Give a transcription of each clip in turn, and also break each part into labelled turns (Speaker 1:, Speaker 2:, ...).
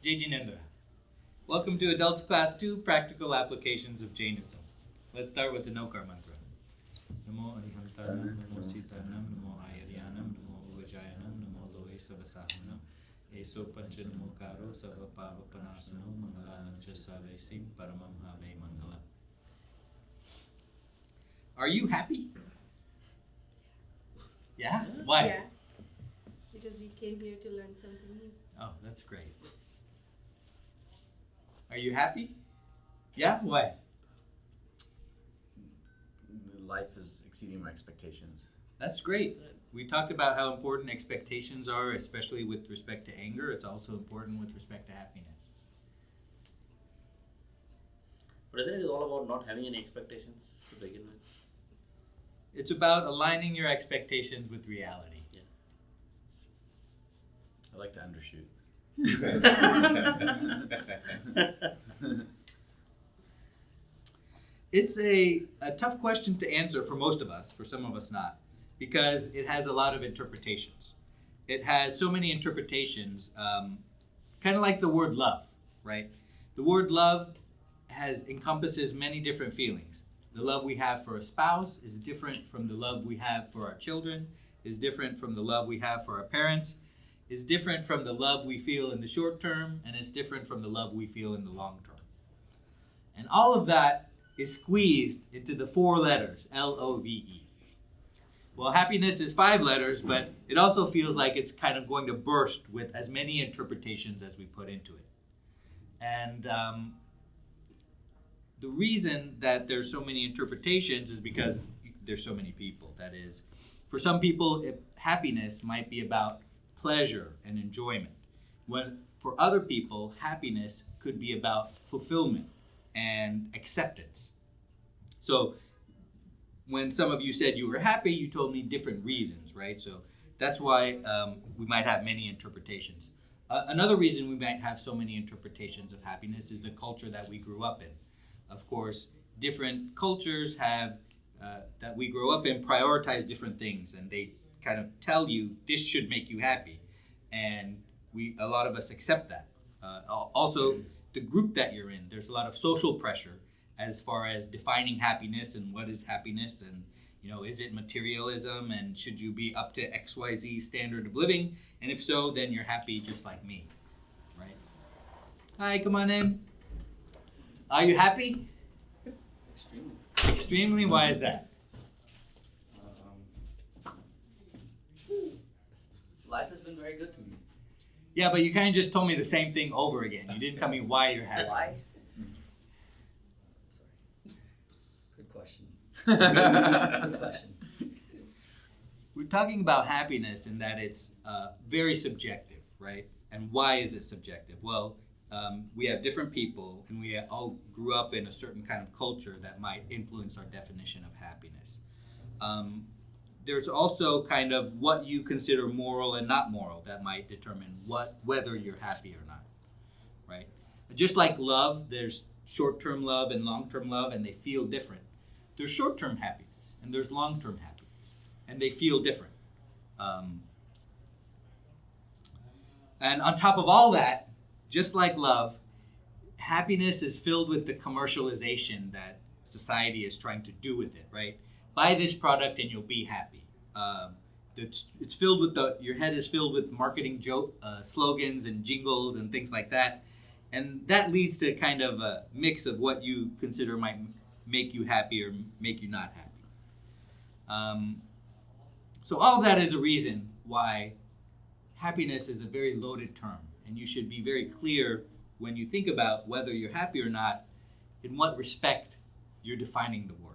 Speaker 1: Jai Jinendra. Welcome to Adults Class 2, Practical Applications of Jainism. Let's start with the Nokar mantra. Namo Arihantaranam, Namo Sitaranam, Namo Ayaryanam, Namo Uvajayanam, Namo Loe Savasahanam, Eso Pancha Namo Karo, Savapava Panasano, Mangalancha Savesi, Paramam Have Mangala. Are you happy? Yeah? Why?
Speaker 2: Yeah. Because we came here to learn something new.
Speaker 1: Oh, that's great. Are you happy? Yeah? Why?
Speaker 3: Life is exceeding my expectations.
Speaker 1: That's great. We talked about how important expectations are, especially with respect to anger. It's also important with respect to happiness.
Speaker 4: But isn't it all about not having any expectations to begin with?
Speaker 1: It's about aligning your expectations with reality.
Speaker 4: Yeah.
Speaker 3: I like to undershoot.
Speaker 1: It's a tough question to answer for most of us, for some of us not, because it has a lot of interpretations. It has so many interpretations, kind of like the word love, right? The word love encompasses many different feelings. The love we have for a spouse is different from the love we have for our children, is different from the love we have for our parents, is different from the love we feel in the short term, and is different from the love we feel in the long term. And all of that is squeezed into the 4 letters, L-O-V-E. Well, happiness is 5 letters, but it also feels like it's kind of going to burst with as many interpretations as we put into it. And the reason that there's so many interpretations is because there's so many people. That is, for some people, happiness might be about pleasure and enjoyment. When for other people, happiness could be about fulfillment and acceptance. So when some of you said you were happy, you told me different reasons, right? So that's why we might have many interpretations. Another reason we might have so many interpretations of happiness is the culture that we grew up in. Of course, different cultures have that we grow up in prioritize different things, and they kind of tell you this should make you happy, and a lot of us accept that. Also, the group that you're in, there's a lot of social pressure as far as defining happiness and what is happiness, and is it materialism, and should you be up to XYZ standard of living, and if so, then you're happy just like me, right? Hi, come on in. Are you happy?
Speaker 4: Extremely.
Speaker 1: Extremely? Why is that?
Speaker 4: Life has been very good to me.
Speaker 1: Yeah, but you kind of just told me the same thing over again. You didn't tell me why you're happy.
Speaker 4: Why? Sorry. Good question. Good question.
Speaker 1: We're talking about happiness and that it's very subjective, right? And why is it subjective? Well, we have different people, and we all grew up in a certain kind of culture that might influence our definition of happiness. There's also kind of what you consider moral and not moral that might determine whether you're happy or not, right? Just like love, there's short-term love and long-term love, and they feel different. There's short-term happiness, and there's long-term happiness, and they feel different. And on top of all that, just like love, happiness is filled with the commercialization that society is trying to do with it, right? Buy this product and you'll be happy. It's filled with your head is filled with marketing slogans and jingles and things like that. And that leads to kind of a mix of what you consider might make you happy or make you not happy. So all of that is a reason why happiness is a very loaded term. And you should be very clear when you think about whether you're happy or not, in what respect you're defining the word.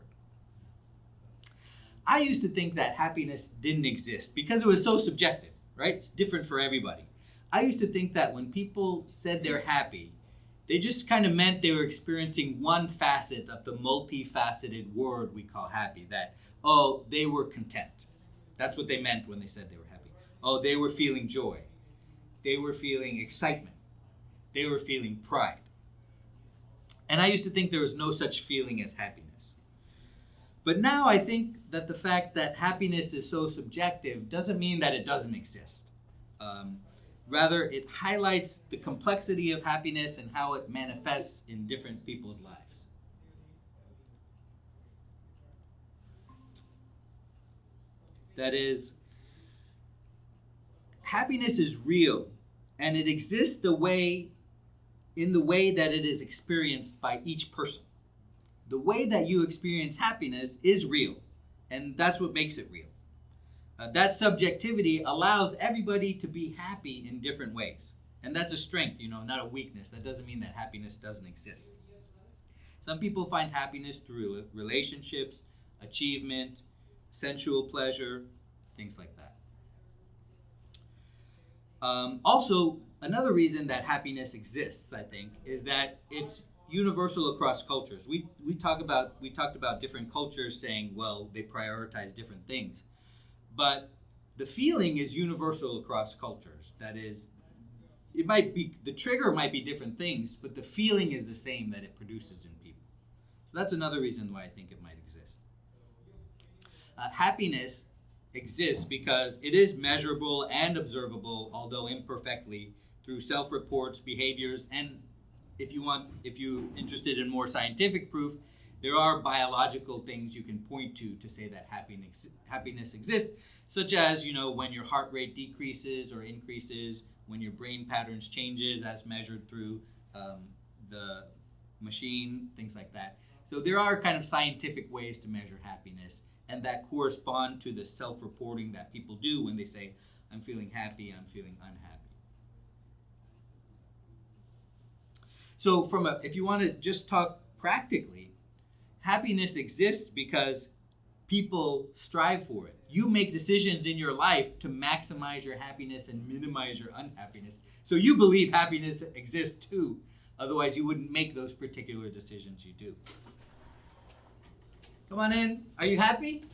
Speaker 1: I used to think that happiness didn't exist because it was so subjective, right? It's different for everybody. I used to think that when people said they're happy, they just kind of meant they were experiencing one facet of the multifaceted word we call happy, that, oh, they were content. That's what they meant when they said they were happy. Oh, they were feeling joy. They were feeling excitement. They were feeling pride. And I used to think there was no such feeling as happiness. But now I think that the fact that happiness is so subjective doesn't mean that it doesn't exist. Rather, it highlights the complexity of happiness and how it manifests in different people's lives. That is, happiness is real, and it exists in the way that it is experienced by each person. The way that you experience happiness is real, and that's what makes it real. That subjectivity allows everybody to be happy in different ways. And that's a strength, not a weakness. That doesn't mean that happiness doesn't exist. Some people find happiness through relationships, achievement, sensual pleasure, things like that. Also, another reason that happiness exists, I think, is that it's universal across cultures. We talked about different cultures saying, well, they prioritize different things. But the feeling is universal across cultures. That is, the trigger might be different things, but the feeling is the same that it produces in people. So that's another reason why I think it might exist. Happiness exists because it is measurable and observable, although imperfectly, through self-reports, behaviors, and if you're interested in more scientific proof, there are biological things you can point to say that happiness exists, such as, when your heart rate decreases or increases, when your brain patterns changes as measured through the machine, things like that. So there are kind of scientific ways to measure happiness, and that correspond to the self-reporting that people do when they say, I'm feeling happy, I'm feeling unhappy. So if you want to just talk practically, happiness exists because people strive for it. You make decisions in your life to maximize your happiness and minimize your unhappiness. So you believe happiness exists too. Otherwise, you wouldn't make those particular decisions you do. Come on in. Are you happy?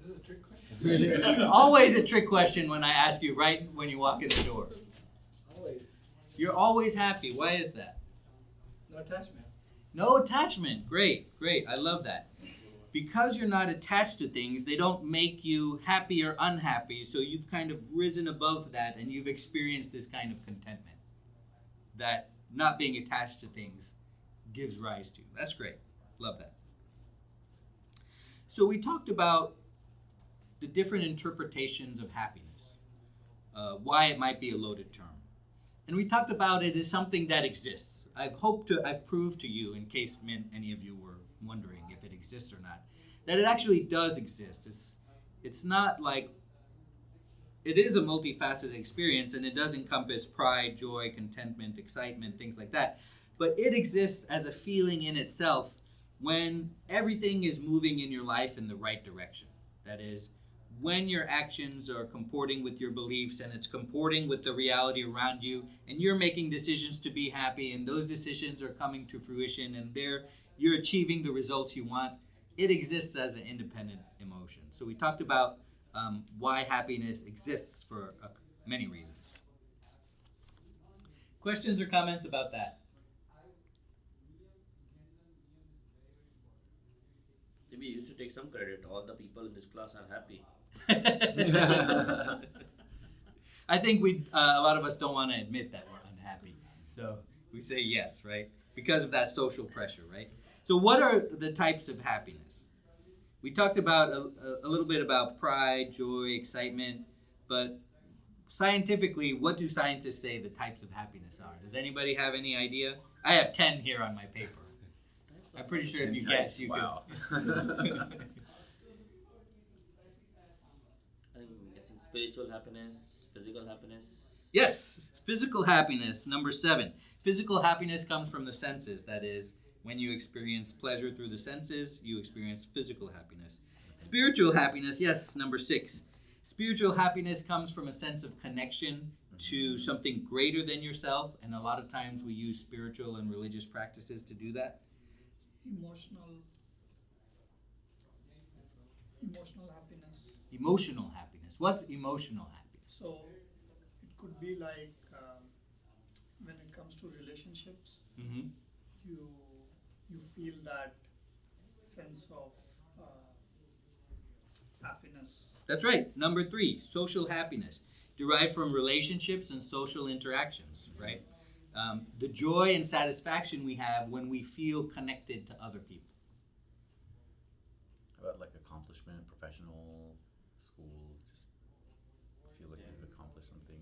Speaker 5: This is a trick question.
Speaker 1: Always a trick question when I ask you right when you walk in the door.
Speaker 5: Always.
Speaker 1: You're always happy. Why is that?
Speaker 5: No attachment.
Speaker 1: No attachment. Great. I love that. Because you're not attached to things, they don't make you happy or unhappy, so you've kind of risen above that and you've experienced this kind of contentment that not being attached to things gives rise to. That's great. Love that. So we talked about the different interpretations of happiness, why it might be a loaded term. And we talked about it as something that exists. I've proved to you, in case any of you were wondering if it exists or not, that it actually does exist. It's not like, it is a multifaceted experience, and it does encompass pride, joy, contentment, excitement, things like that. But it exists as a feeling in itself when everything is moving in your life in the right direction. That is, when your actions are comporting with your beliefs and it's comporting with the reality around you, and you're making decisions to be happy, and those decisions are coming to fruition, and you're achieving the results you want, it exists as an independent emotion. So we talked about why happiness exists for many reasons. Questions or comments about that?
Speaker 4: Maybe you should take some credit. All the people in this class are happy.
Speaker 1: I think a lot of us don't want to admit that we're unhappy. So we say yes, right? Because of that social pressure, right? So what are the types of happiness? We talked about a little bit about pride, joy, excitement, but scientifically, what do scientists say the types of happiness are? Does anybody have any idea? I have 10 here on my paper. I'm pretty sure if you guess, you
Speaker 3: Wow.
Speaker 4: I think I'm guessing spiritual happiness, physical happiness.
Speaker 1: Yes, physical happiness, number 7. Physical happiness comes from the senses. That is, when you experience pleasure through the senses, you experience physical happiness. Spiritual happiness, yes, number 6. Spiritual happiness comes from a sense of connection to something greater than yourself, and a lot of times we use spiritual and religious practices to do that.
Speaker 6: Emotional happiness.
Speaker 1: Emotional happiness. What's emotional happiness?
Speaker 6: So it could be like when it comes to relationships,
Speaker 1: Mm-hmm.
Speaker 6: you feel that sense of happiness.
Speaker 1: That's right. Number 3, social happiness. derived from relationships and social interactions, right? The joy and satisfaction we have when we feel connected to other people.
Speaker 3: How about like accomplishment, professional, school, just feel like you've accomplished something.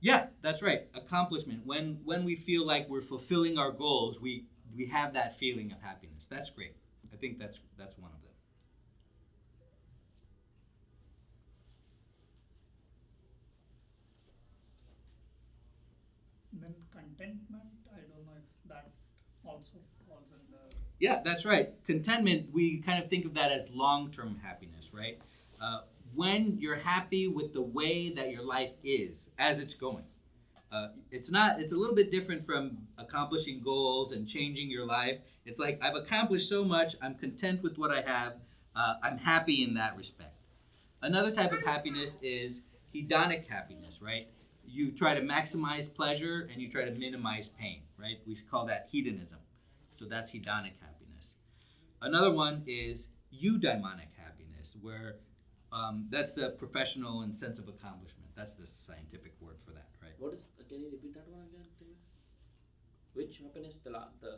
Speaker 1: Yeah, that's right. Accomplishment. When we feel like we're fulfilling our goals, we have that feeling of happiness. That's great. I think that's one of them.
Speaker 6: Then contentment, I don't know if that also falls under.
Speaker 1: Yeah, that's right. Contentment, we kind of think of that as long-term happiness, right? When you're happy with the way that your life is as it's going. It's a little bit different from accomplishing goals and changing your life. It's like, I've accomplished so much, I'm content with what I have, I'm happy in that respect. Another type of happiness is hedonic happiness, right? You try to maximize pleasure and you try to minimize pain, right? We call that hedonism. So that's hedonic happiness. Another one is eudaimonic happiness, where that's the professional and sense of accomplishment. That's the scientific word for that, right?
Speaker 4: What is? Can you repeat that one again, David? Which happiness? The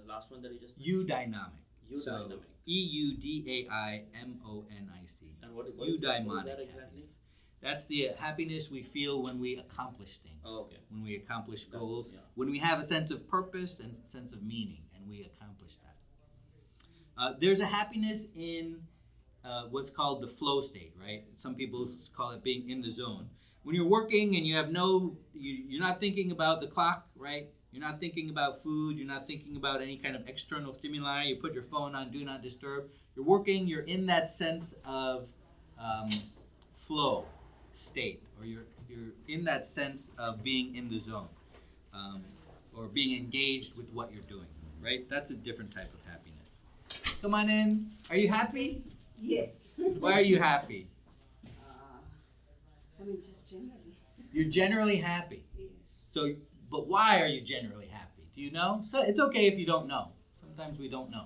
Speaker 4: last one that you just.
Speaker 1: Eudaimonic. So
Speaker 4: Eudaimonic.
Speaker 1: EUDAIMONIC.
Speaker 4: And what is
Speaker 1: Eudaimonic
Speaker 4: that exactly?
Speaker 1: happiness. That's the happiness we feel when we accomplish things.
Speaker 4: Oh, okay.
Speaker 1: When we accomplish
Speaker 4: That's-
Speaker 1: goals.
Speaker 4: yeah.
Speaker 1: When we have a sense of purpose and sense of meaning, and we accomplish that. There's a happiness in what's called the flow state, right? Some people call it being in the zone. When you're working and you have you're not thinking about the clock, right? You're not thinking about food. You're not thinking about any kind of external stimuli. You put your phone on Do Not Disturb. You're working. You're in that sense of flow state, or you're in that sense of being in the zone, or being engaged with what you're doing, right? That's a different type of happiness. Come on in. Are you happy?
Speaker 7: Yes.
Speaker 1: Why are you happy?
Speaker 7: I mean, just generally.
Speaker 1: You're generally happy.
Speaker 7: Yes.
Speaker 1: So, but why are you generally happy? Do you know? So it's okay if you don't know. Sometimes we don't know.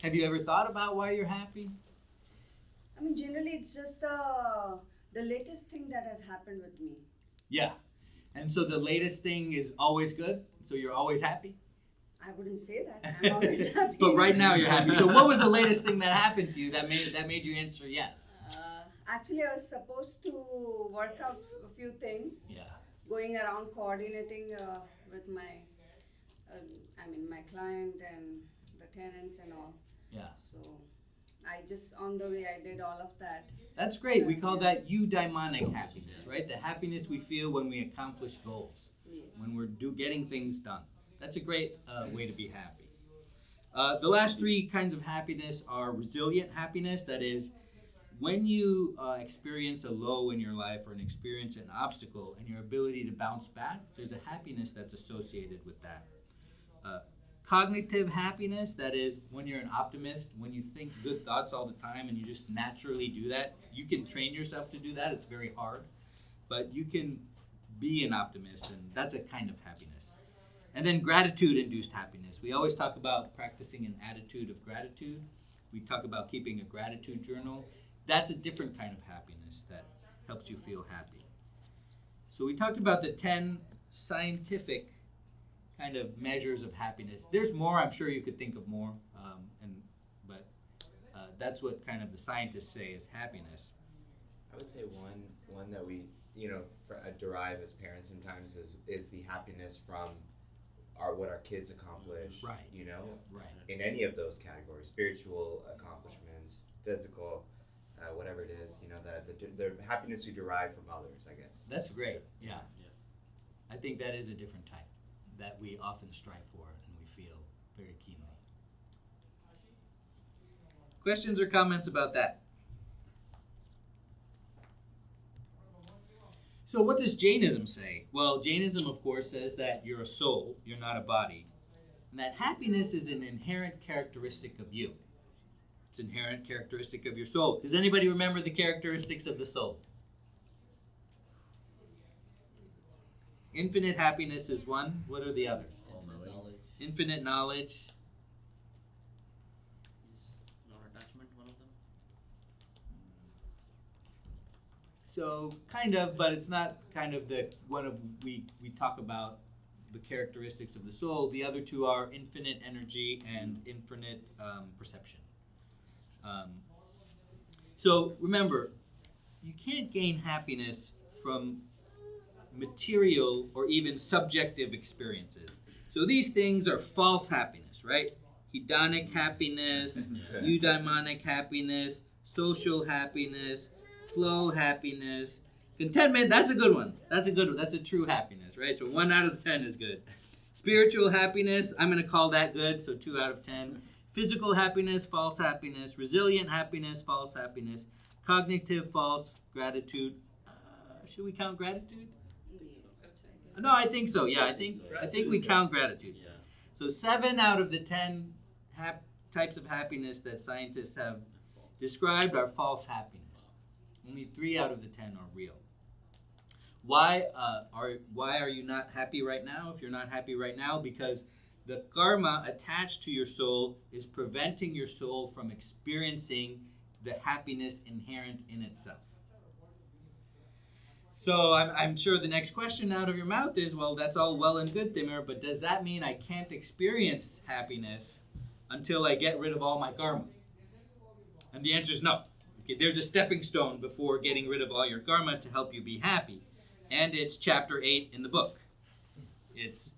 Speaker 1: Have you ever thought about why you're happy?
Speaker 7: I mean, generally, it's just the latest thing that has happened with me.
Speaker 1: Yeah. And so the latest thing is always good? So you're always happy?
Speaker 7: I wouldn't say that. I'm always happy.
Speaker 1: But right now you're happy. So what was the latest thing that happened to you that made you answer yes?
Speaker 7: Actually, I was supposed to work out a few things.
Speaker 1: Yeah.
Speaker 7: Going around coordinating with my client and the tenants and all.
Speaker 1: Yeah.
Speaker 7: So I just, on the way, I did all of that.
Speaker 1: That's great. We call that eudaimonic happiness, right? The happiness we feel when we accomplish goals,
Speaker 7: Yes.
Speaker 1: when we're getting things done. That's a great way to be happy. The last three kinds of happiness are resilient happiness. That is, when you experience a low in your life or experience an obstacle and your ability to bounce back, there's a happiness that's associated with that. Cognitive happiness, that is, when you're an optimist, when you think good thoughts all the time and you just naturally do that. You can train yourself to do that. It's very hard. But you can be an optimist, and that's a kind of happiness. And then gratitude-induced happiness. We always talk about practicing an attitude of gratitude. We talk about keeping a gratitude journal. That's a different kind of happiness that helps you feel happy. So we talked about the 10 scientific kind of measures of happiness. There's more. I'm sure you could think of more, but that's what kind of the scientists say is happiness.
Speaker 8: I would say one that we derive as parents sometimes is the happiness from what our kids accomplish.
Speaker 1: Right. Right.
Speaker 8: In any of those categories, spiritual accomplishments, physical, whatever it is, the happiness we derive from others, I guess.
Speaker 1: That's great. Yeah. I think that is a different type that we often strive for and we feel very keenly. Questions or comments about that? So what does Jainism say? Well, Jainism, of course, says that you're a soul, you're not a body, and that happiness is an inherent characteristic of you. It's an inherent characteristic of your soul. Does anybody remember the characteristics of the soul? Infinite happiness is one. What are the others?
Speaker 3: All-knowing.
Speaker 4: Knowledge.
Speaker 1: Infinite knowledge.
Speaker 4: Non-attachment, one of them.
Speaker 1: So kind of, but it's not kind of the one of we talk about the characteristics of the soul. The other two are infinite energy and infinite perception. So remember, you can't gain happiness from material or even subjective experiences. So these things are false happiness, right? Hedonic happiness, eudaimonic happiness, social happiness, flow happiness, contentment. That's a good one. That's a good one. That's a true happiness, right? So 1 out of 10 is good. Spiritual happiness, I'm going to call that good, so 2 out of 10. Physical happiness, false happiness. Resilient happiness, false happiness. Cognitive, false. Gratitude. Should we count gratitude? No, I think so. Yeah, I think we count gratitude.
Speaker 4: Yeah.
Speaker 1: So 7 out of the 10 types of happiness that scientists have described are false happiness. Only 3 out of the 10 are real. Why are you not happy right now? If you're not happy right now, because the karma attached to your soul is preventing your soul from experiencing the happiness inherent in itself. So I'm sure the next question out of your mouth is, well, that's all well and good, Timur, but does that mean I can't experience happiness until I get rid of all my karma? And the answer is no. Okay, there's a stepping stone before getting rid of all your karma to help you be happy. And it's chapter 8 in the book. It's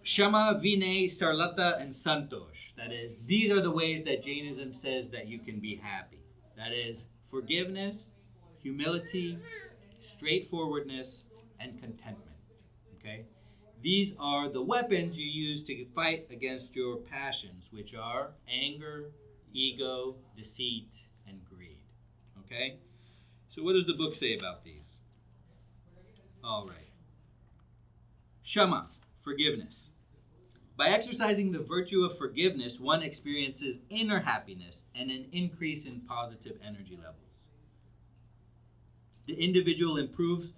Speaker 1: Shama, Vinay, Sarlata, and Santosh. That is, these are the ways that Jainism says that you can be happy. That is, forgiveness, humility, straightforwardness, and contentment. Okay? These are the weapons you use to fight against your passions, which are anger, ego, deceit, and greed. Okay? So what does the book say about these? All right. Shama, forgiveness. By exercising the virtue of forgiveness, one experiences inner happiness and an increase in positive energy levels. The individual improves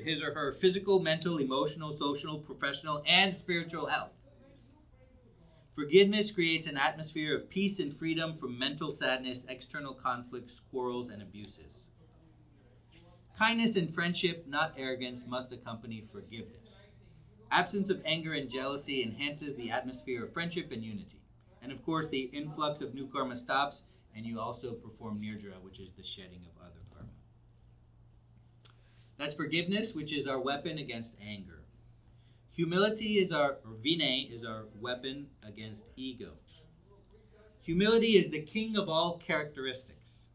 Speaker 1: his or her physical, mental, emotional, social, professional, and spiritual health. Forgiveness creates an atmosphere of peace and freedom from mental sadness, external conflicts, quarrels, and abuses. Kindness and friendship, not arrogance, must accompany forgiveness. Absence of anger and jealousy enhances the atmosphere of friendship and unity. And of course, the influx of new karma stops, and you also perform nirjara, which is the shedding of other karma. That's forgiveness, which is our weapon against anger. Humility is or vinay is our weapon against ego. Humility is the king of all characteristics.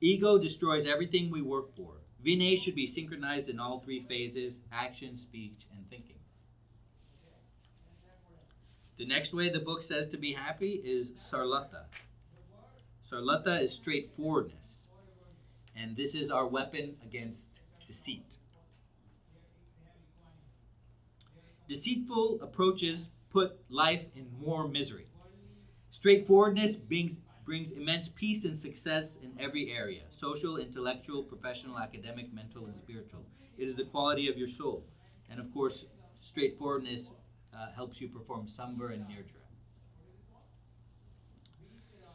Speaker 1: Ego destroys everything we work for. Vinay should be synchronized in all 3 phases: action, speech, and thinking. The next way the book says to be happy is sarlata. Sarlata is straightforwardness. And this is our weapon against deceit. Deceitful approaches put life in more misery. Straightforwardness brings immense peace and success in every area: social, intellectual, professional, academic, mental, and spiritual. It is the quality of your soul. And of course, straightforwardness helps you perform samvara and nirjara.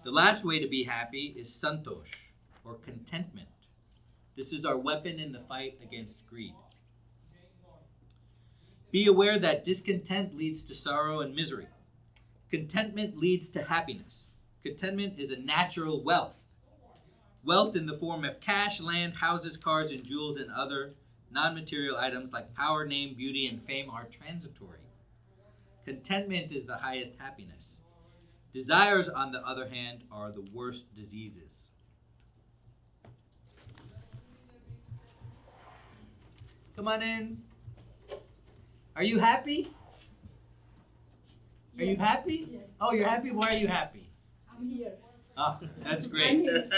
Speaker 1: The last way to be happy is santosh, or contentment. This is our weapon in the fight against greed. Be aware that discontent leads to sorrow and misery. Contentment leads to happiness. Contentment is a natural wealth. Wealth in the form of cash, land, houses, cars, and jewels, and other non-material items like power, name, beauty, and fame are transitory. Contentment is the highest happiness. Desires, on the other hand, are the worst diseases. Come on in. Are you happy? Are you happy?
Speaker 2: Yes.
Speaker 1: Oh, you're happy? Why are you happy?
Speaker 2: I'm here.
Speaker 1: Oh, that's
Speaker 2: I'm
Speaker 1: great.
Speaker 2: here.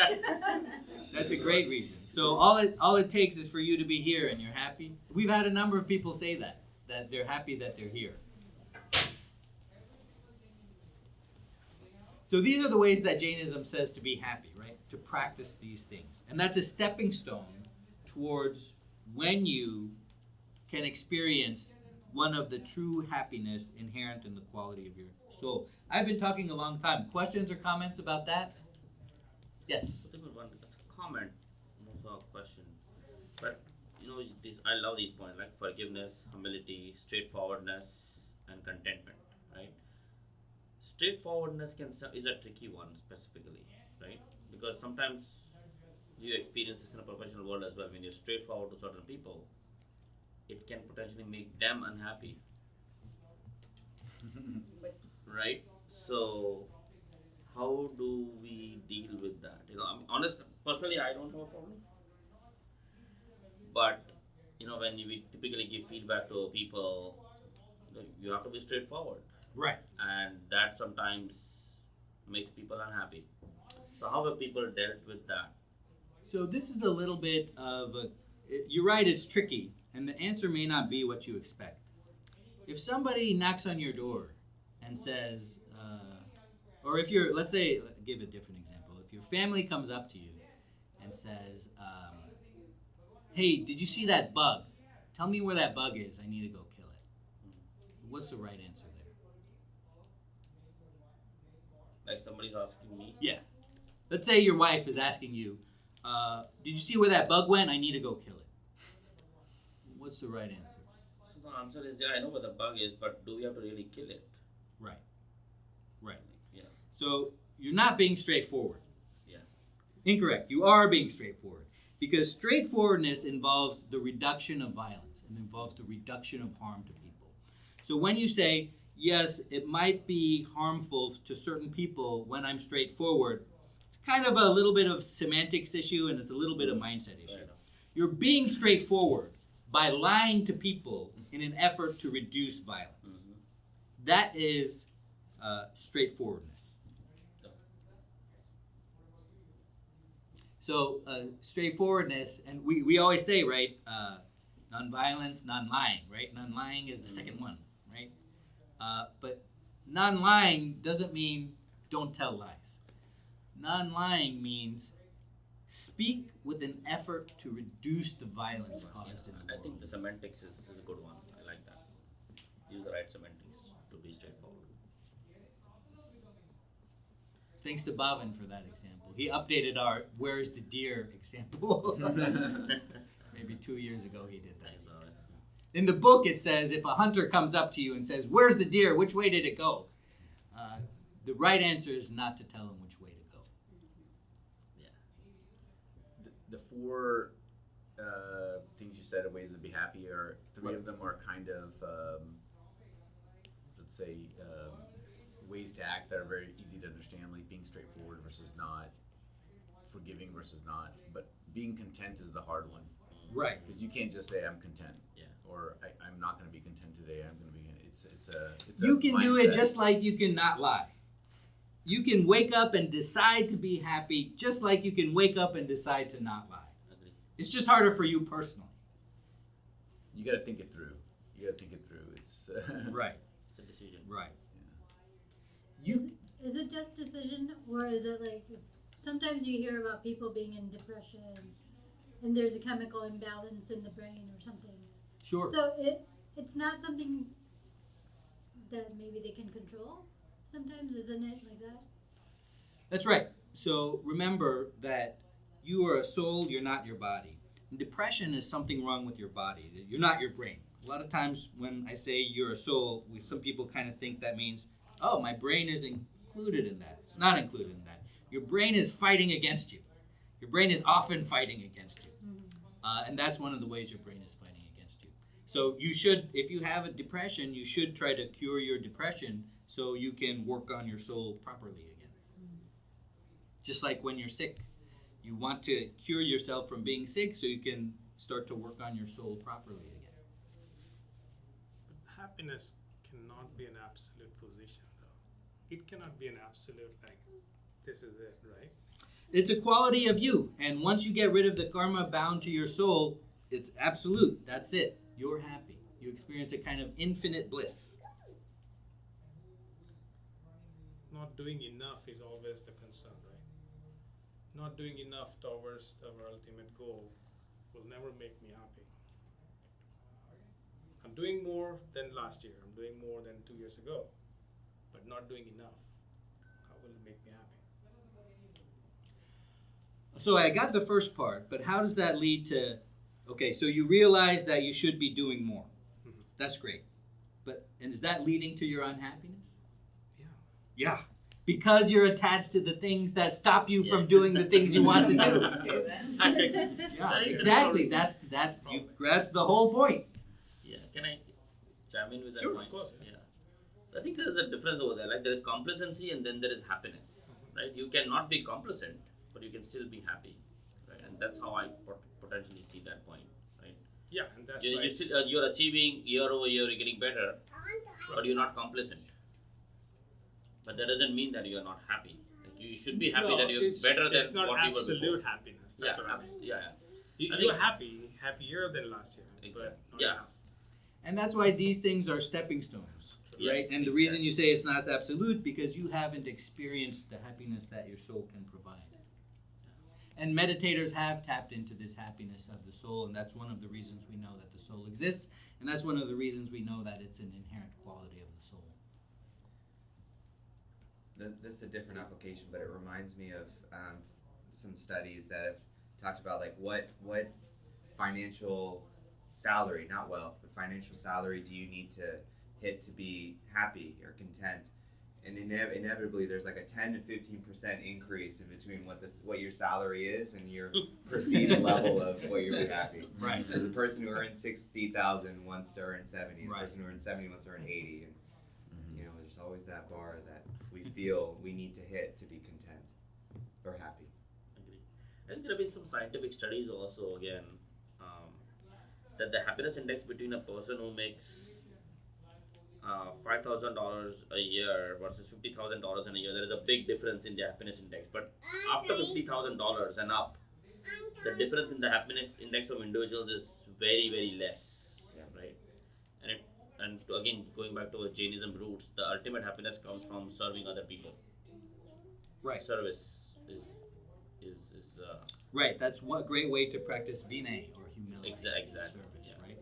Speaker 1: That's a great reason. So all it takes is for you to be here and you're happy. We've had a number of people say that they're happy that they're here. So these are the ways that Jainism says to be happy, right? To practice these things. And that's a stepping stone towards when you can experience one of the true happiness inherent in the quality of your soul. I've been talking a long time. Questions or comments about that? Yes.
Speaker 4: One comment. question. But I love these points like forgiveness, humility, straightforwardness, and contentment. Right? Straightforwardness is a tricky one specifically, right? Because sometimes you experience this in a professional world as well. When you're straightforward to certain people, it can potentially make them unhappy,
Speaker 7: But
Speaker 4: right? So how do we deal with that? I'm honest. Personally, I don't have a problem. But when we typically give feedback to people, you have to be straightforward,
Speaker 1: Right.
Speaker 4: and that sometimes makes people unhappy. So how have people dealt with that?
Speaker 1: So this is a little bit of a. You're right. It's tricky, and the answer may not be what you expect. If somebody knocks on your door and says, or if you're, let's say, give a different example. If your family comes up to you and says, "Hey, did you see that bug? Tell me where that bug is. I need to go kill it." What's the right answer there?
Speaker 4: Like somebody's asking me.
Speaker 1: Yeah. Let's say your wife is asking you, "Did you see where that bug went? I need to go kill it." What's the right answer?
Speaker 4: So the answer is, yeah, I know where the bug is, but do we have to really kill it?
Speaker 1: Right. Right.
Speaker 4: Yeah.
Speaker 1: So you're not being straightforward.
Speaker 4: Yeah.
Speaker 1: Incorrect. You are being straightforward. Because straightforwardness involves the reduction of violence and involves the reduction of harm to people. So when you say, yes, it might be harmful to certain people when I'm straightforward, it's kind of a little bit of semantics issue and it's a little bit of mindset issue.
Speaker 4: Fair enough.
Speaker 1: You're being straightforward by lying to people in an effort to reduce violence. That is straightforwardness. So straightforwardness, and we always say, right, non-violence, non-lying, right? Non-lying is the second one, right? But non-lying doesn't mean don't tell lies. Non-lying means speak with an effort to reduce the violence caused in the
Speaker 4: I
Speaker 1: world.
Speaker 4: think the semantics is a good one. I like that. Use the right semantics to be straightforward.
Speaker 1: Thanks to Bhavin for that example. He updated our "Where's the deer" example. Maybe 2 years ago he did that.
Speaker 4: Thanks, Bhavin.
Speaker 1: In the book it says if a hunter comes up to you and says, "Where's the deer? Which way did it go?" The right answer is not to tell him which way to go.
Speaker 3: The four things you said of ways to be happy are three of them are kind of let's say ways to act that are very easy to understand, like being straightforward versus not, forgiving versus not. But being content is the hard one,
Speaker 1: Right.
Speaker 3: because you can't just say I'm content.
Speaker 4: Yeah.
Speaker 3: Or I'm not going to be content today. I'm going to be. It's
Speaker 1: You
Speaker 3: a
Speaker 1: can do it
Speaker 3: mindset.
Speaker 1: just like you can not lie. You can wake up and decide to be happy just like you can wake up and decide to not lie.
Speaker 4: Agree.
Speaker 1: It's just harder for you personally.
Speaker 3: You got to think it through. It's
Speaker 1: Right.
Speaker 4: It's a decision.
Speaker 1: Right.
Speaker 9: Is it just decision, or is it like sometimes you hear about people being in depression and there's a chemical imbalance in the brain or something.
Speaker 1: Sure.
Speaker 9: So it's not something that maybe they can control. Sometimes, isn't it like that?
Speaker 1: That's right. So remember that you are a soul, you're not your body. And depression is something wrong with your body. You're not your brain. A lot of times when I say you're a soul, some people kind of think that means, oh, my brain is included in that. It's not included in that. Your brain is fighting against you. Your brain is often fighting against you. And that's one of the ways your brain is fighting against you. So you should, if you have a depression, you should try to cure your depression so you can work on your soul properly again. Just like when you're sick. You want to cure yourself from being sick so you can start to work on your soul properly again.
Speaker 10: Happiness cannot be an absolute position, though. It cannot be an absolute, like, this is it, right?
Speaker 1: It's a quality of you. And once you get rid of the karma bound to your soul, it's absolute. That's it. You're happy. You experience a kind of infinite bliss.
Speaker 10: Not doing enough is always the concern, right? Not doing enough towards our ultimate goal will never make me happy. I'm doing more than last year. I'm doing more than 2 years ago, but not doing enough. How will it make me happy?
Speaker 1: A so I got the first part, but how does that lead to, okay, so you realize that you should be doing more. That's great. And is that leading to your unhappiness?
Speaker 10: Yeah.
Speaker 1: Yeah. Because you're attached to the things that stop you from doing the things you want to do. Yeah, exactly. That's you grasped the whole point.
Speaker 4: Yeah, can I chime in with that
Speaker 1: Sure,
Speaker 4: point?
Speaker 10: of course,
Speaker 4: Yeah. So I think there is a difference over there. Like there is complacency and then there is happiness, right? You cannot be complacent, but you can still be happy, right? And that's how I potentially see that point, right?
Speaker 10: Yeah, and that's
Speaker 4: You,
Speaker 10: why
Speaker 4: you still, you're achieving year over year, you're getting better, but you're not complacent. But that doesn't mean that you're not happy. Like you should be happy that you're better than
Speaker 10: it's not
Speaker 4: what you were before.
Speaker 10: absolute happiness. That's
Speaker 4: Yeah,
Speaker 10: what I mean.
Speaker 4: yeah. I
Speaker 10: You're
Speaker 4: think-
Speaker 10: happier than last year, but
Speaker 4: Exactly.
Speaker 10: not
Speaker 4: Yeah.
Speaker 10: enough.
Speaker 1: And that's why these things are stepping stones, right?
Speaker 4: Yes,
Speaker 1: And the reason you say it's not absolute because you haven't experienced the happiness that your soul can provide. And meditators have tapped into this happiness of the soul, and that's one of the reasons we know that the soul exists, and that's one of the reasons we know that it's an inherent quality of the soul.
Speaker 8: This is a different application, but it reminds me of some studies that have talked about like what financial salary, not wealth, but financial salary do you need to hit to be happy or content? And inevitably, there's like a 10 to 15% increase in between what your salary is and your perceived level of what you'll be happy.
Speaker 1: Right.
Speaker 8: So the person who earns 60,000 wants to earn 70.
Speaker 1: Right.
Speaker 8: The person who earns 70 wants to earn 80. And you know, there's always that bar that we feel we need to hit to be content or happy.
Speaker 4: Agree. I think there have been some scientific studies also again that the happiness index between a person who makes $5,000 a year versus $50,000 in a year, there is a big difference in the happiness index. But after $50,000 and up, the difference in the happiness index of individuals is very, very less.
Speaker 8: Yeah.
Speaker 4: Right. Again, going back to Jainism roots, the ultimate happiness comes from serving other people.
Speaker 1: Right.
Speaker 4: Service is
Speaker 1: Right, that's one great way to practice Vinay or humility.
Speaker 4: Exactly.
Speaker 1: Service,
Speaker 4: Yeah.
Speaker 1: right?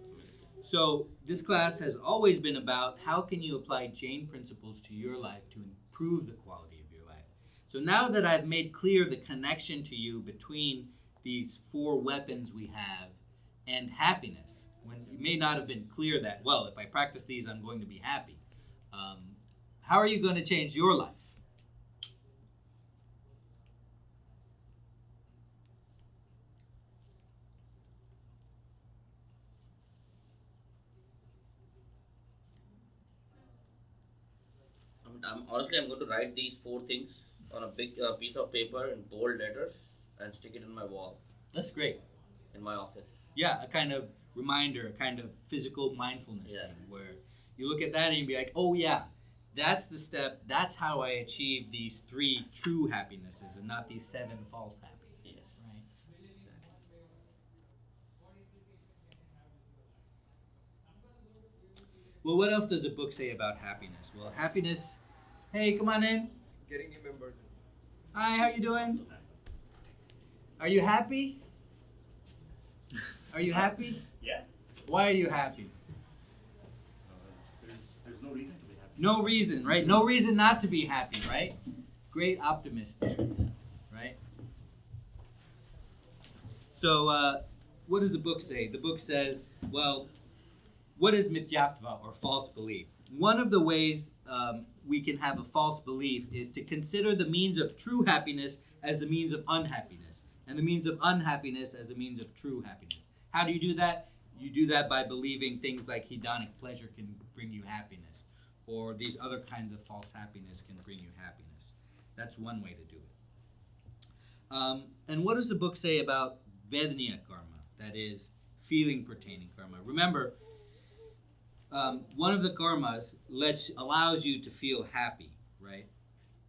Speaker 1: So this class has always been about how can you apply Jain principles to your life to improve the quality of your life. So now that I've made clear the connection to you between these four weapons we have and happiness, when you may not have been clear that, well, if I practice these, I'm going to be happy. How are you going to change your life?
Speaker 4: I'm going to write these four things on a big piece of paper in bold letters and stick it in my wall
Speaker 1: That's great.
Speaker 4: in my office.
Speaker 1: Yeah, a kind of reminder, a kind of physical mindfulness
Speaker 4: Yeah.
Speaker 1: thing where you look at that and you be like, oh yeah, that's the step, that's how I achieve these 3 true happinesses and not these 7 false happinesses.
Speaker 4: Yes.
Speaker 1: Right? Well, what else does a book say about happiness? Well, happiness, hey, come on in.
Speaker 5: Getting new members.
Speaker 1: Hi, how you doing? Are you happy? Are you happy?
Speaker 5: Yeah.
Speaker 1: Why are you happy?
Speaker 5: There's no reason to be happy.
Speaker 1: No reason, right? No reason not to be happy, right? Great optimist, right? So, what does the book say? The book says, well, what is mithyatva, or false belief? One of the ways we can have a false belief is to consider the means of true happiness as the means of unhappiness, and the means of unhappiness as the means of true happiness. How do you do that? You do that by believing things like hedonic pleasure can bring you happiness, or these other kinds of false happiness can bring you happiness. That's one way to do it. And what does the book say about Vedaniya karma? That is, feeling pertaining karma. Remember, one of the karmas allows you to feel happy, right?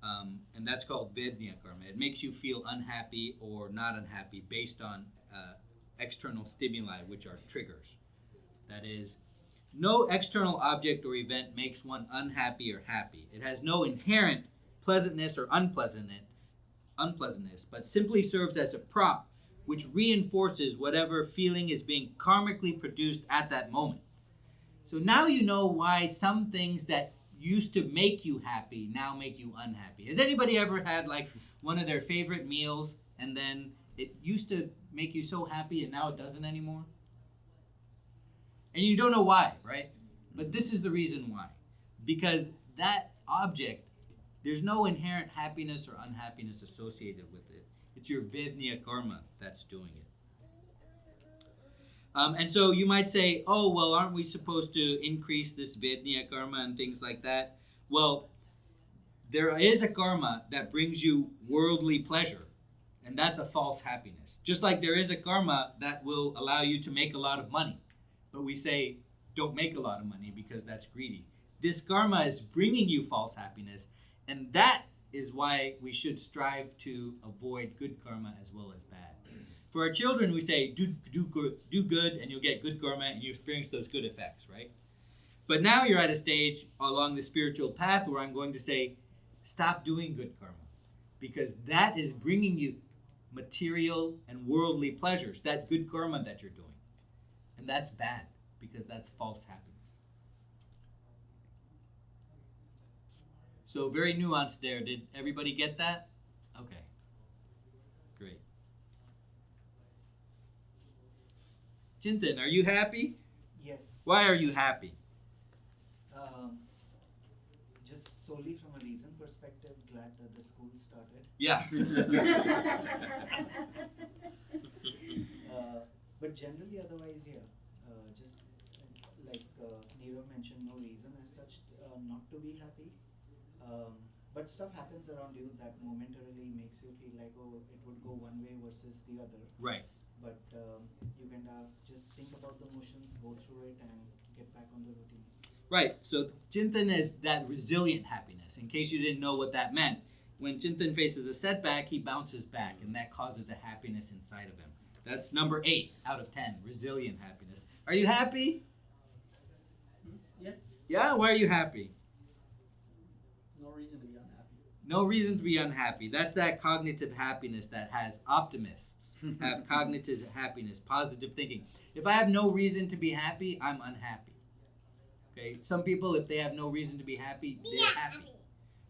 Speaker 1: And that's called Vedaniya karma. It makes you feel unhappy or not unhappy based on external stimuli, which are triggers. That is, no external object or event makes one unhappy or happy. It has no inherent pleasantness or unpleasantness, but simply serves as a prop which reinforces whatever feeling is being karmically produced at that moment. So now you know why some things that used to make you happy now make you unhappy. Has anybody ever had like one of their favorite meals and then it used to make you so happy and now it doesn't anymore? And you don't know why, right? But this is the reason why. Because that object, there's no inherent happiness or unhappiness associated with it. It's your Vednya karma that's doing it. And so you might say, oh, well, aren't we supposed to increase this Vednya karma and things like that? Well, there is a karma that brings you worldly pleasure, and that's a false happiness. Just like there is a karma that will allow you to make a lot of money, but we say don't make a lot of money because that's greedy. This karma is bringing you false happiness, and that is why we should strive to avoid good karma as well as bad. For our children, we say do good and you'll get good karma and you experience those good effects, right? But now you're at a stage along the spiritual path where I'm going to say stop doing good karma, because that is bringing you material and worldly pleasures, that good karma that you're doing. And that's bad, because that's false happiness. So very nuanced there. Did everybody get that? Okay. Great. Chintan, are you happy?
Speaker 5: Yes.
Speaker 1: Why are you happy?
Speaker 5: Just solely from a reason perspective, glad that the school started.
Speaker 1: Yeah.
Speaker 5: But generally, otherwise, yeah. Just like Nirav mentioned, no reason as such not to be happy. But stuff happens around you that momentarily makes you feel like, oh, it would go one way versus the other.
Speaker 1: Right.
Speaker 5: But you can just think about the motions, go through it, and get back on the routine.
Speaker 1: Right. So Chintan is that resilient happiness. In case you didn't know what that meant, when Chintan faces a setback, he bounces back, and that causes a happiness inside of him. That's number 8 out of 10, resilient happiness. Are you happy?
Speaker 5: Yeah.
Speaker 1: Yeah? Why are you happy?
Speaker 5: No reason to be unhappy.
Speaker 1: No reason to be unhappy. That's that cognitive happiness that has optimists have cognitive happiness, positive thinking. If I have no reason to be happy, I'm unhappy. Okay? Some people, if they have no reason to be happy, they're happy.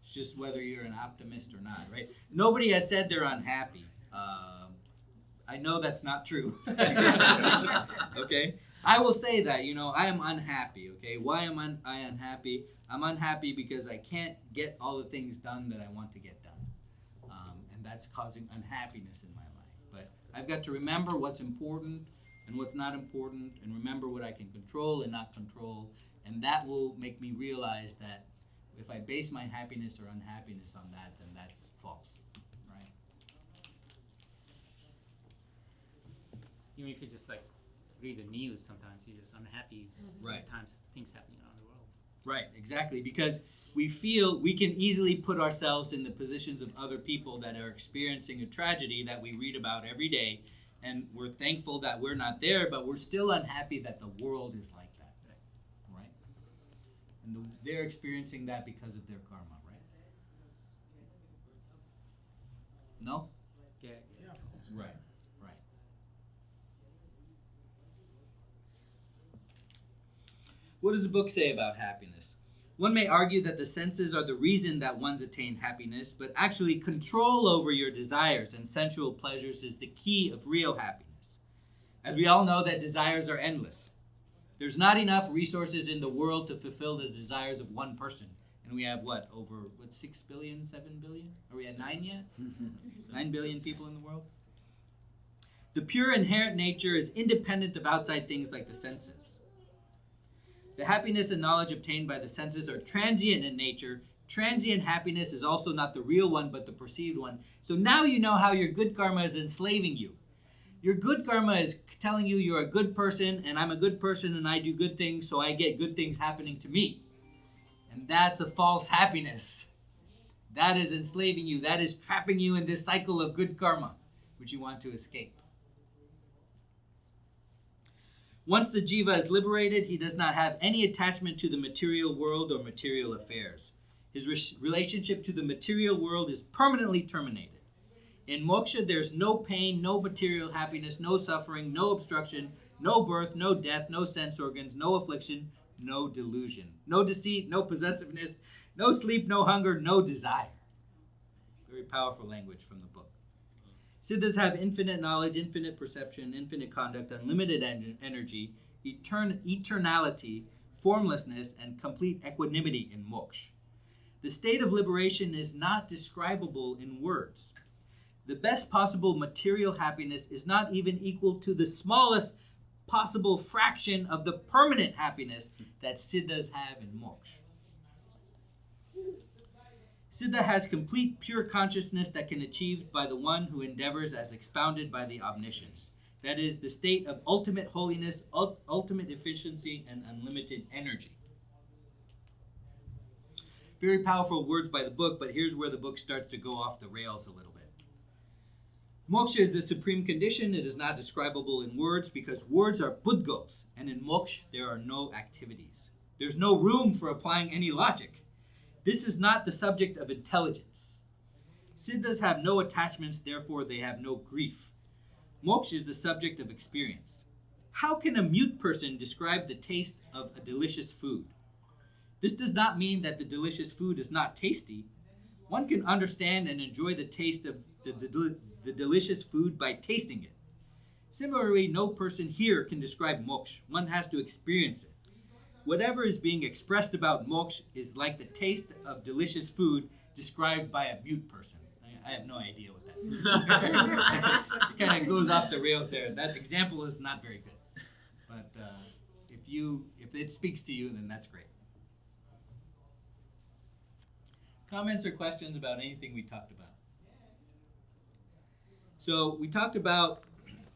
Speaker 1: It's just whether you're an optimist or not, right? Nobody has said they're unhappy. I know that's not true. Okay? I will say that, I am unhappy, okay? Why am I unhappy? I'm unhappy because I can't get all the things done that I want to get done. And that's causing unhappiness in my life. But I've got to remember what's important and what's not important, and remember what I can control and not control. And that will make me realize that if I base my happiness or unhappiness on that, then that's false, right?
Speaker 11: Even if you just read the news, sometimes you're just unhappy.
Speaker 1: Right.
Speaker 11: At times things happening around the world.
Speaker 1: Right, exactly. Because we feel we can easily put ourselves in the positions of other people that are experiencing a tragedy that we read about every day, and we're thankful that we're not there, but we're still unhappy that the world is like that, right? And they're experiencing that because of their karma, right? No?
Speaker 11: Yeah.
Speaker 10: Yeah, of course.
Speaker 1: Right, right. What does the book say about happiness? One may argue that the senses are the reason that one's attained happiness, but actually control over your desires and sensual pleasures is the key of real happiness. As we all know that desires are endless. There's not enough resources in the world to fulfill the desires of one person. And we have over 6 billion, 7 billion? Are we at 9 yet? 9 billion people in the world? The pure inherent nature is independent of outside things like the senses. The happiness and knowledge obtained by the senses are transient in nature. Transient happiness is also not the real one, but the perceived one. So now you know how your good karma is enslaving you. Your good karma is telling you you're a good person, and I'm a good person, and I do good things, so I get good things happening to me. And that's a false happiness. That is enslaving you. That is trapping you in this cycle of good karma, which you want to escape. Once the jiva is liberated, he does not have any attachment to the material world or material affairs. His relationship to the material world is permanently terminated. In moksha, there's no pain, no material happiness, no suffering, no obstruction, no birth, no death, no sense organs, no affliction, no delusion, no deceit, no possessiveness, no sleep, no hunger, no desire. Very powerful language from the book. Siddhas have infinite knowledge, infinite perception, infinite conduct, unlimited energy, eternality, formlessness, and complete equanimity in moksha. The state of liberation is not describable in words. The best possible material happiness is not even equal to the smallest possible fraction of the permanent happiness that siddhas have in moksha. Siddha has complete pure consciousness that can be achieved by the one who endeavors as expounded by the omniscience. That is the state of ultimate holiness, ultimate efficiency, and unlimited energy. Very powerful words by the book, but here's where the book starts to go off the rails a little bit. Moksha is the supreme condition. It is not describable in words because words are budgals, and in moksha there are no activities. There's no room for applying any logic. This is not the subject of intelligence. Siddhas have no attachments, therefore they have no grief. Moksha is the subject of experience. How can a mute person describe the taste of a delicious food? This does not mean that the delicious food is not tasty. One can understand and enjoy the taste of the delicious food by tasting it. Similarly, no person here can describe moksha. One has to experience it. Whatever is being expressed about moksha is like the taste of delicious food described by a mute person. I have no idea what that means. It kind of goes off the rails there. That example is not very good. But if it speaks to you, then that's great. Comments or questions about anything we talked about? So we talked about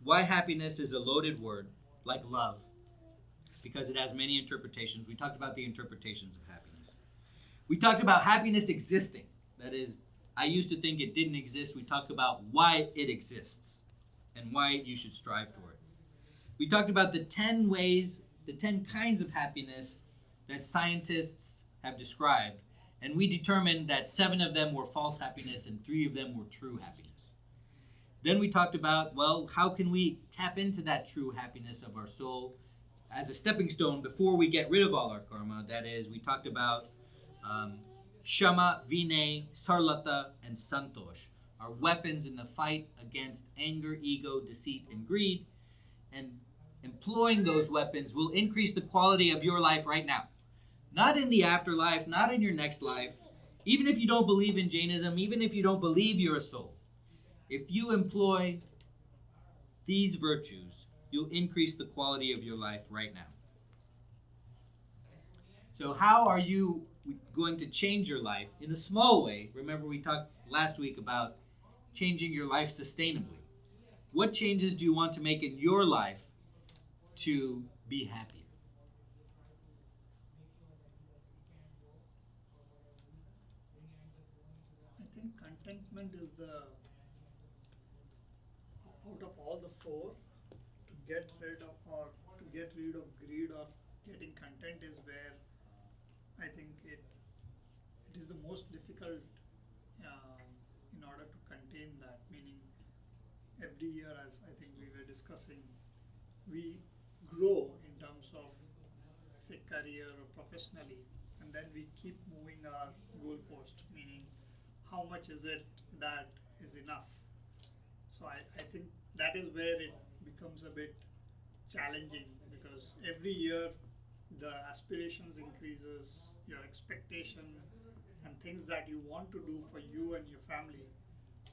Speaker 1: why happiness is a loaded word, like love, because it has many interpretations. We talked about the interpretations of happiness. We talked about happiness existing. That is, I used to think it didn't exist. We talked about why it exists and why you should strive for it. We talked about the 10 kinds of happiness that scientists have described, and we determined that 7 of them were false happiness and 3 of them were true happiness. Then we talked about, well, how can we tap into that true happiness of our soul as a stepping stone before we get rid of all our karma. That is, we talked about Shama, Vinay, Sarlata, and Santosh, are weapons in the fight against anger, ego, deceit, and greed. And employing those weapons will increase the quality of your life right now. Not in the afterlife, not in your next life. Even if you don't believe in Jainism, even if you don't believe you're a soul, if you employ these virtues, you'll increase the quality of your life right now. So how are you going to change your life in a small way? Remember, we talked last week about changing your life sustainably. What changes do you want to make in your life to be happier?
Speaker 6: I think contentment is out of all the 4, to get rid of greed or getting content is where I think it is the most difficult in order to contain that. Meaning, every year, as I think we were discussing, we grow in terms of, say, career or professionally, and then we keep moving our goalpost, meaning how much is it that is enough. So I think that is where it becomes a bit challenging, because every year the aspirations increases, your expectation and things that you want to do for you and your family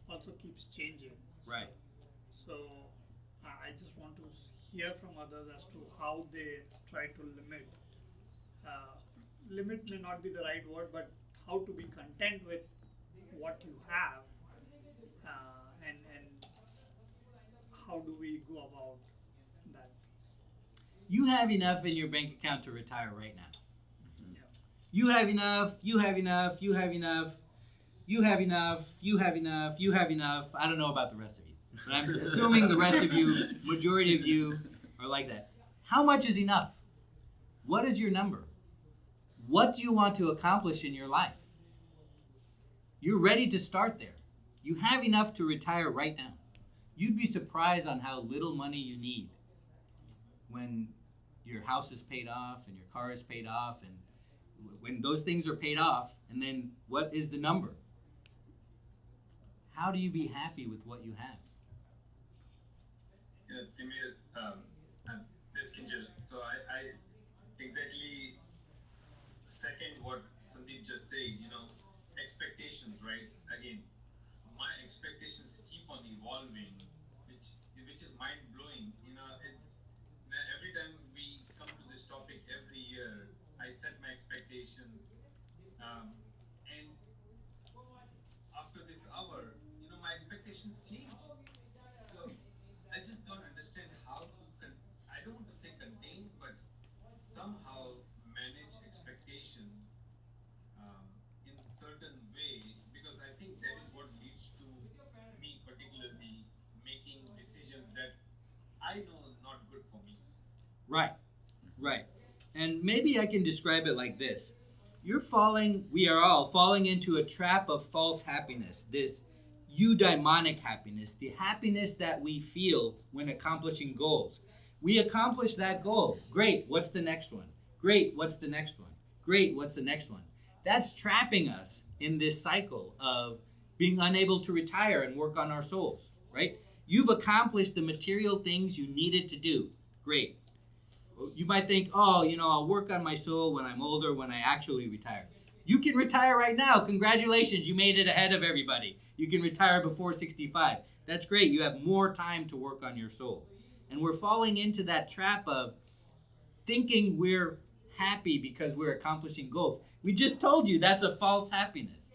Speaker 6: also keeps changing.
Speaker 1: Right.
Speaker 6: So I just want to hear from others as to how they try to limit. Limit may not be the right word, but how to be content with what you have, and how do we go about that piece?
Speaker 1: You have enough in your bank account to retire right now.
Speaker 6: Yeah.
Speaker 1: You have enough, you have enough, you have enough, you have enough, you have enough, you have enough. I don't know about the rest of you, but I'm assuming the rest of you, majority of you, are like that. How much is enough? What is your number? What do you want to accomplish in your life? You're ready to start there. You have enough to retire right now. You'd be surprised on how little money you need when your house is paid off and your car is paid off, and when those things are paid off, and then what is the number? How do you be happy with what you have?
Speaker 12: Timir, and this Kinjal. So I exactly second what Sandeep just said. Expectations, right? Again, my expectations keep on evolving, which is mind blowing. Every time we come to this topic every year, I set my expectations, and after this hour, my expectations change. So I just don't understand how to. I don't want to say contain, but somehow manage expectation in certain way, because I think that is what leads to me particularly making decisions that I know is not good for me.
Speaker 1: Right, right. And maybe I can describe it like this. We are all falling into a trap of false happiness, this eudaimonic happiness, the happiness that we feel when accomplishing goals. We accomplish that goal. Great, what's the next one? Great, what's the next one? Great, what's the next one? That's trapping us in this cycle of being unable to retire and work on our souls, right? You've accomplished the material things you needed to do. Great. You might think, oh, I'll work on my soul when I'm older, when I actually retire. You can retire right now. Congratulations, you made it ahead of everybody. You can retire before 65. That's great. You have more time to work on your soul. And we're falling into that trap of thinking we're happy because we're accomplishing goals. We just told you that's a false happiness.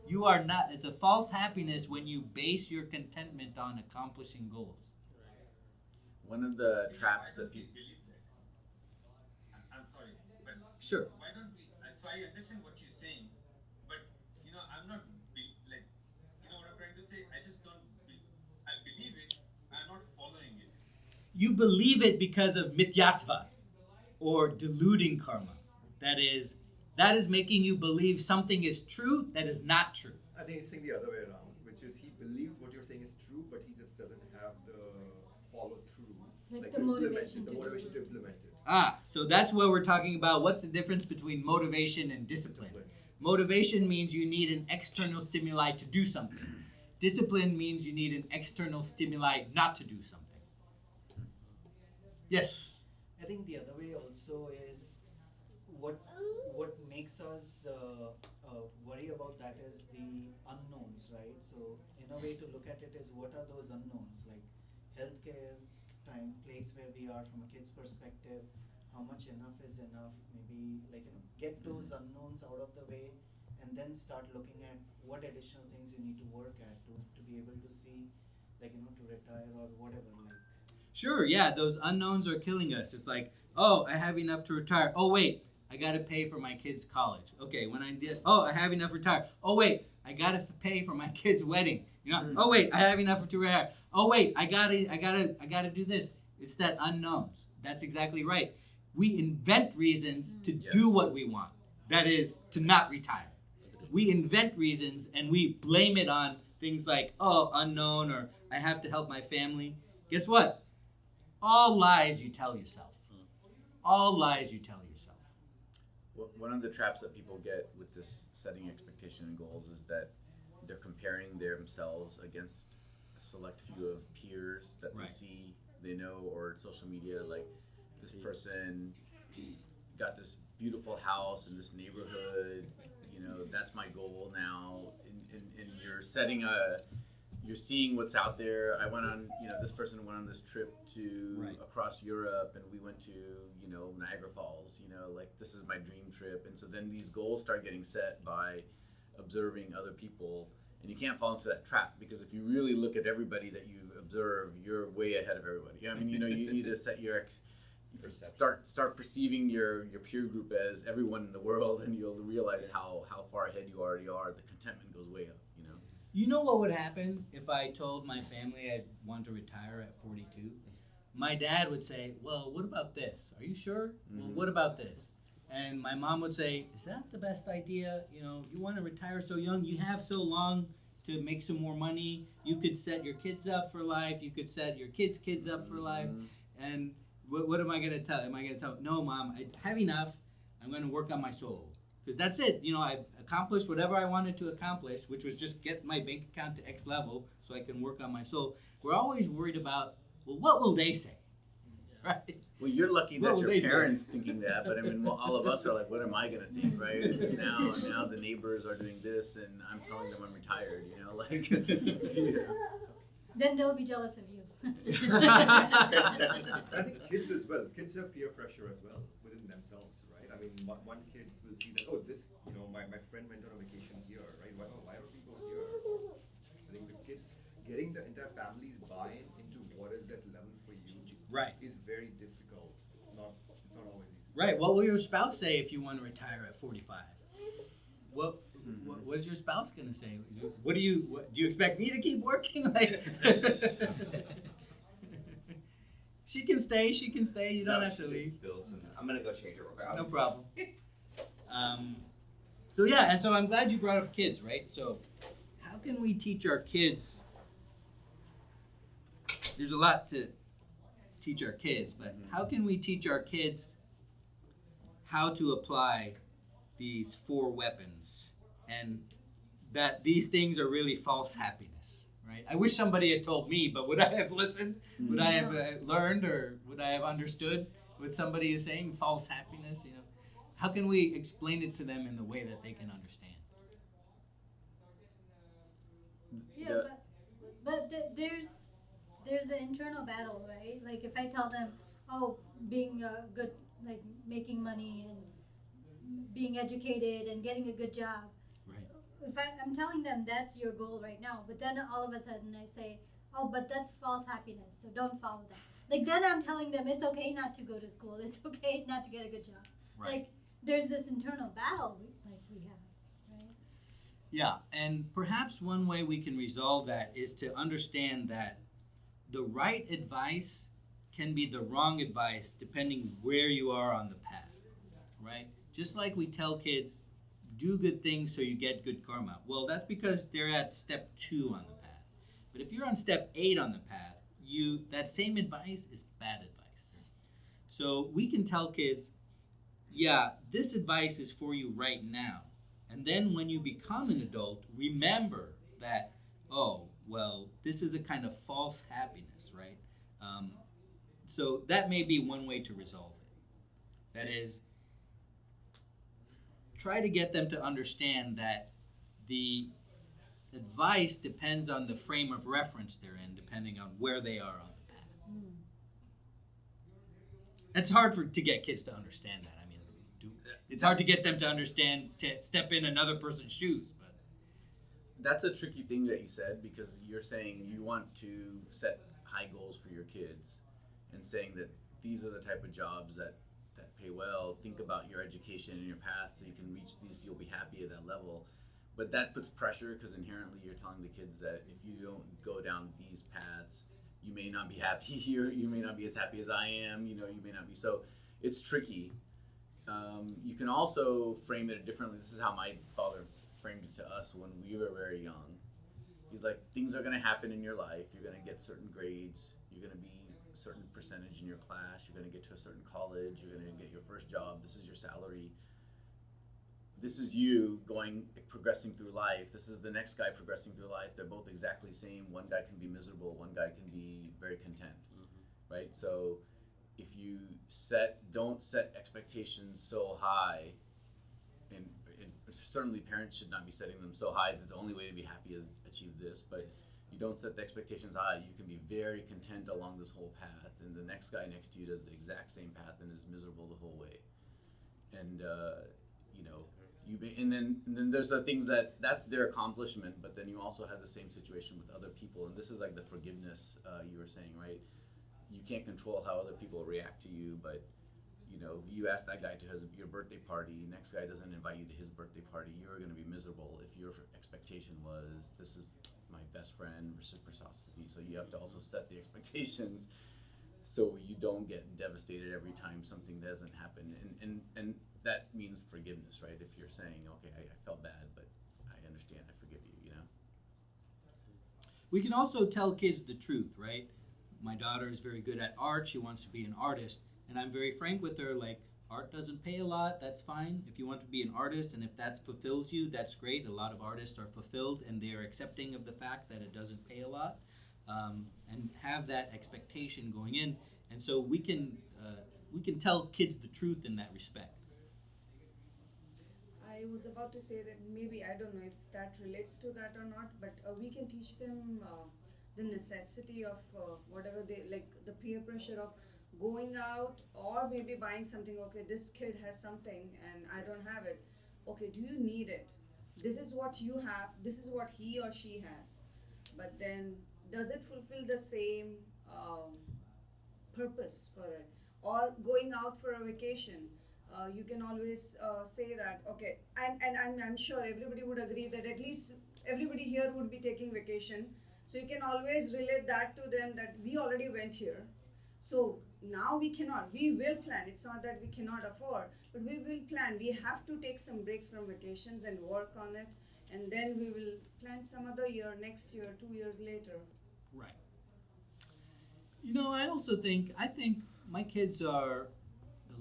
Speaker 1: You are not. It's a false happiness when you base your contentment on accomplishing goals.
Speaker 3: One of the traps that people.
Speaker 12: Believe that. I'm sorry, but
Speaker 1: Sure.
Speaker 12: why don't we? So I understand what you're saying, but I'm not like, what I'm trying to say. I just don't. I believe it. I'm not following it.
Speaker 1: You believe it because of mityatva, or deluding karma. That is making you believe something is true that is not true.
Speaker 13: I think he's saying the other way around, which is he believes what you're saying is true, but he just doesn't have the follow through,
Speaker 9: Like
Speaker 13: to
Speaker 9: the motivation
Speaker 13: implement
Speaker 9: to
Speaker 13: it,
Speaker 9: do it.
Speaker 13: to implement it.
Speaker 1: So that's what we're talking about. What's the difference between motivation and discipline? Motivation means you need an external stimuli to do something. Discipline means you need an external stimuli not to do something. Yes.
Speaker 5: I think the other way also is what makes us worry about that is the unknowns, right? So in a way to look at it is what are those unknowns, like healthcare, time, place where we are from a kid's perspective, how much enough is enough, maybe get those unknowns out of the way, and then start looking at what additional things you need to work at to be able to see, to retire or whatever,
Speaker 1: Sure, yeah, those unknowns are killing us. It's like, oh, I have enough to retire. Oh, wait, I got to pay for my kid's college. Okay, I have enough to retire. Oh, wait, I got to pay for my kid's wedding. Oh, wait, I have enough to retire. Oh, wait, I got to do this. It's that unknowns. That's exactly right. We invent reasons to do what we want. That is, to not retire. We invent reasons and we blame it on things like, oh, unknown, or I have to help my family. Guess what? All lies you tell yourself. All lies you tell yourself.
Speaker 3: One of the traps that people get with this setting expectation and goals is that they're comparing themselves against a select few of peers that they see, they know, or social media, like this person got this beautiful house in this neighborhood, that's my goal now, and you're seeing what's out there. I went on, this person went on this trip to across Europe, and we went to, Niagara Falls, this is my dream trip. And so then these goals start getting set by observing other people, and you can't fall into that trap, because if you really look at everybody that you observe, you're way ahead of everybody. I mean, you need to set your start perceiving your peer group as everyone in the world, and you'll realize how far ahead you already are. The contentment goes way up.
Speaker 1: You know what would happen if I told my family I'd want to retire at 42? My dad would say, well, what about this? Are you sure? Well, what about this? And my mom would say, is that the best idea? You want to retire so young? You have so long to make some more money. You could set your kids up for life. You could set your kids' up for life. And what am I going to tell? Am I going to tell, no, Mom, I have enough. I'm going to work on my soul. Because that's it. I've accomplished whatever I wanted to accomplish, which was just get my bank account to X level so I can work on my soul. We're always worried about well, what will they say? Right?
Speaker 3: Well, you're lucky
Speaker 1: What
Speaker 3: that
Speaker 1: will
Speaker 3: your
Speaker 1: they say?
Speaker 3: parents thinking that, but I mean, well, all of us are like, what am I gonna think, right? Now the neighbors are doing this, and I'm telling them I'm retired. You know, like.
Speaker 9: Then they'll be jealous of you.
Speaker 13: I think kids as well. Kids have peer pressure as well within themselves, right? I mean, one kid will see that, oh, this, my friend went on a vacation here, right? Why don't we go here? I think the kids getting the entire family's buy-in into what is that level for you
Speaker 1: Right.
Speaker 13: is very difficult. It's not always easy.
Speaker 1: Right. What will your spouse say if you want to retire at 45? What is your spouse going to say? Do you expect me to keep working? Like, she can stay. You don't have to leave.
Speaker 8: I'm gonna go change it real quick.
Speaker 1: No problem. So yeah, and so I'm glad you brought up kids, right? So how can we teach our kids? There's a lot to teach our kids, but how can we teach our kids how to apply these 4 weapons, and that these things are really false happiness, right? I wish somebody had told me, but would I have listened? Would I have learned, or would I have understood what somebody is saying? False happiness, How can we explain it to them in the way that they can understand?
Speaker 9: Yeah, but there's an internal battle, right? Like if I tell them, oh, being good, like making money and being educated and getting a good job.
Speaker 1: Right.
Speaker 9: If I'm telling them that's your goal right now, but then all of a sudden I say, oh, but that's false happiness, so don't follow that. Like then I'm telling them it's okay not to go to school, it's okay not to get a good job.
Speaker 1: Right.
Speaker 9: Like there's this internal battle we have, right?
Speaker 1: Yeah, and perhaps one way we can resolve that is to understand that the right advice can be the wrong advice depending where you are on the path, right? Just like we tell kids, do good things so you get good karma. Well, that's because they're at step 2 on the path. But if you're on step 8 on the path, that same advice is bad advice. So we can tell kids, yeah, this advice is for you right now. And then when you become an adult, remember that, oh, well, this is a kind of false happiness, right? So that may be one way to resolve it. That is, try to get them to understand that the advice depends on the frame of reference they're in, depending on where they are on the path. It's hard to get kids to understand that. I mean, it's hard to get them to understand, to step in another person's shoes. But
Speaker 3: that's a tricky thing that you said, because you're saying you want to set high goals for your kids and saying that these are the type of jobs that pay well. Think about your education and your path so you can reach these, you'll be happy at that level. But that puts pressure, because inherently you're telling the kids that if you don't go down these paths, you may not be happy. You may not be as happy as I am. You may not be. So it's tricky. You can also frame it differently. This is how my father framed it to us when we were very young. He's like, things are going to happen in your life. You're going to get certain grades. You're going to be a certain percentage in your class. You're going to get to a certain college. You're going to get your first job. This is your salary. This is you progressing through life. This is the next guy progressing through life. They're both exactly the same. One guy can be miserable. One guy can be very content, right? So if you don't set expectations so high, and certainly parents should not be setting them so high that the only way to be happy is achieve this, but you don't set the expectations high, you can be very content along this whole path, and the next guy next to you does the exact same path and is miserable the whole way. And and then there's the things that's their accomplishment, but then you also have the same situation with other people, and this is like the forgiveness you were saying, right? You can't control how other people react to you, but you ask that guy to your birthday party, next guy doesn't invite you to his birthday party, you're going to be miserable if your expectation was, this is my best friend, reciprocity. So you have to also set the expectations so you don't get devastated every time something doesn't happen. And that means forgiveness, right? If you're saying, okay, I felt bad, but I understand, I forgive you,
Speaker 1: we can also tell kids the truth, right? My daughter is very good at art. She wants to be an artist. And I'm very frank with her, like, art doesn't pay a lot. That's fine. If you want to be an artist and if that fulfills you, that's great. A lot of artists are fulfilled and they are accepting of the fact that it doesn't pay a lot. and have that expectation going in, and so we can tell kids the truth in that respect.
Speaker 7: I was about to say that maybe, I don't know if that relates to that or not, but we can teach them the necessity of whatever they like, the peer pressure of going out or maybe buying something. Okay, this kid has something and I don't have it. Okay, do you need it? This is what you have, this is what he or she has. But then, does it fulfill the same purpose for it? Or going out for a vacation, you can always say that, okay, and I'm sure everybody would agree that at least everybody here would be taking vacation. So you can always relate that to them that we already went here. So now we cannot, we will plan. It's not that we cannot afford, but we will plan. We have to take some breaks from vacations and work on it. And then we will plan some other year, next year, 2 years later.
Speaker 1: Right. I think my kids are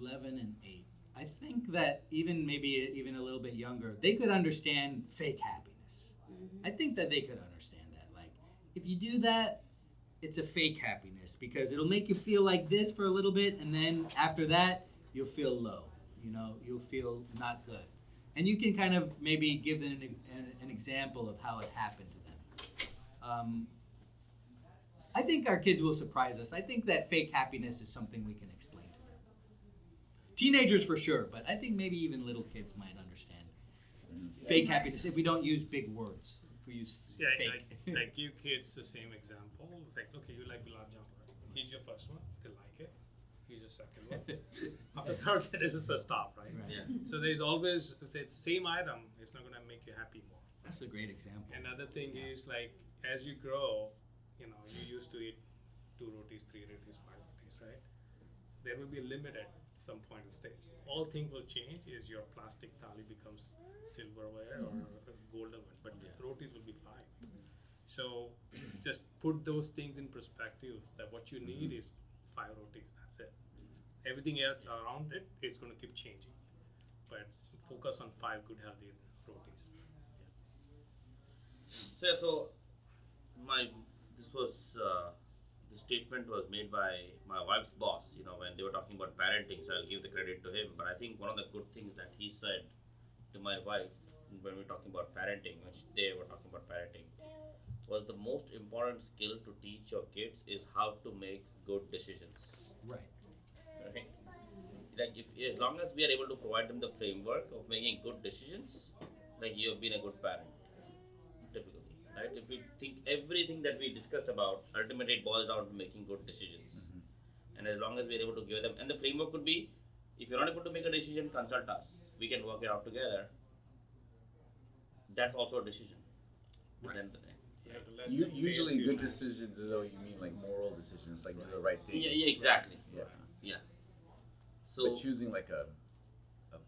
Speaker 1: 11 and 8. I think that maybe even a little bit younger, they could understand fake happiness.
Speaker 7: Mm-hmm.
Speaker 1: I think that they could understand that. Like, if you do that, it's a fake happiness because it'll make you feel like this for a little bit, and then after that, you'll feel low. You'll feel not good. And you can kind of maybe give them an example of how it happened to them. I think our kids will surprise us. I think that fake happiness is something we can explain to them. Teenagers for sure, but I think maybe even little kids might understand fake happiness if we don't use big words. If we use fake.
Speaker 10: I give kids the same example. It's like, okay, you like gulab jamun, right? Here's your first one, they like it. Here's your second one. After third, it is a stop, right?
Speaker 4: Yeah.
Speaker 10: So there's always, it's the same item, it's not gonna make you happy more.
Speaker 1: That's a great example.
Speaker 10: Another thing is, like, as you grow, you used to eat 2 rotis, 3 rotis, 5 rotis, right? There will be a limit at some point of stage. All things will change is your plastic thali becomes silverware or a golden one, but the rotis will be fine. So just put those things in perspective that what you need is 5 rotis, that's it. Everything else around it is going to keep changing, but focus on 5 good healthy rotis.
Speaker 4: So this statement was made by my wife's boss, when they were talking about parenting, so I'll give the credit to him. But I think one of the good things that he said to my wife when we were talking about parenting, when they were talking about parenting, was the most important skill to teach your kids is how to make good decisions.
Speaker 1: Right.
Speaker 4: Right? Like, as long as we are able to provide them the framework of making good decisions, like, you have been a good parent, typically. Right? If we think everything that we discussed about, ultimately it boils down to making good decisions. And as long as we are able to give them, and the framework could be, if you're not able to make a decision, consult us. We can work it out together. That's also a decision.
Speaker 1: Right.
Speaker 10: You have to let them
Speaker 3: Usually,
Speaker 10: fail a few
Speaker 3: good
Speaker 10: times.
Speaker 3: decisions is though you mean like moral decisions, like do the right thing.
Speaker 4: Yeah, exactly.
Speaker 3: Yeah.
Speaker 4: Yeah. So
Speaker 3: But choosing like a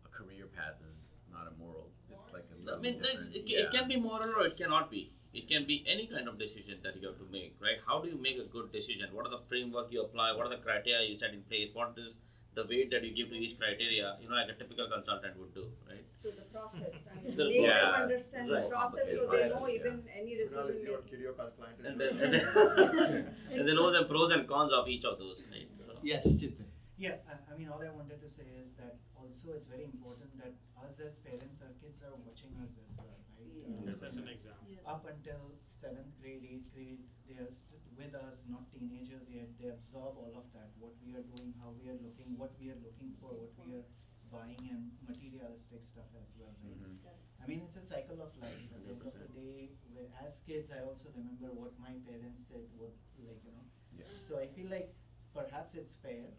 Speaker 3: career path is not a moral. It's like a
Speaker 4: I
Speaker 3: little
Speaker 4: mean,
Speaker 3: different.
Speaker 4: it can be moral or it cannot be. It can be any kind of decision that you have to make, right? How do you make a good decision? What are the framework you apply? What are the criteria you set in place? What is the weight that you give to each criteria? Like a typical consultant would do, right?
Speaker 7: So the process, I mean,
Speaker 4: The
Speaker 7: make them
Speaker 4: process.
Speaker 7: understand
Speaker 4: Right.
Speaker 7: the process so
Speaker 3: Complicated
Speaker 7: they know
Speaker 3: process,
Speaker 7: even any
Speaker 13: Kunal, is
Speaker 7: decision
Speaker 13: your
Speaker 7: making.
Speaker 13: kid your client as
Speaker 4: And
Speaker 13: well?
Speaker 4: then and they know the pros and cons of each of those, right? So.
Speaker 1: Yes, Chintan.
Speaker 5: Yeah, I mean, all I wanted to say is that also it's very important that us as parents, our kids are watching us as well, right?
Speaker 10: That's an example.
Speaker 2: Yes.
Speaker 5: Up until 7th grade, 8th grade, they are with us, not teenagers yet. They absorb all of that, what we are doing, how we are looking, what we are looking for, what we are buying, and materialistic stuff as well, right? I mean, it's a cycle of life. At the end of the day, as kids, I also remember what my parents did,
Speaker 3: Yeah.
Speaker 5: So I feel like perhaps it's fair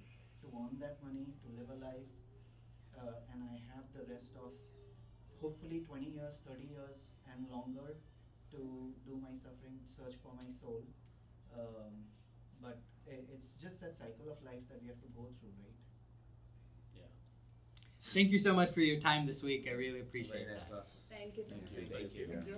Speaker 5: to earn that money, to live a life, and I have the rest of hopefully 20 years, 30 years and longer to do my suffering, search for my soul. But it's just that cycle of life that we have to go through, right?
Speaker 4: Yeah.
Speaker 1: Thank you so much for your time this week. I really appreciate
Speaker 4: Very nice
Speaker 1: that.
Speaker 4: class.
Speaker 7: Thank you.
Speaker 3: Thank you.
Speaker 4: Thank you.
Speaker 13: Thank you.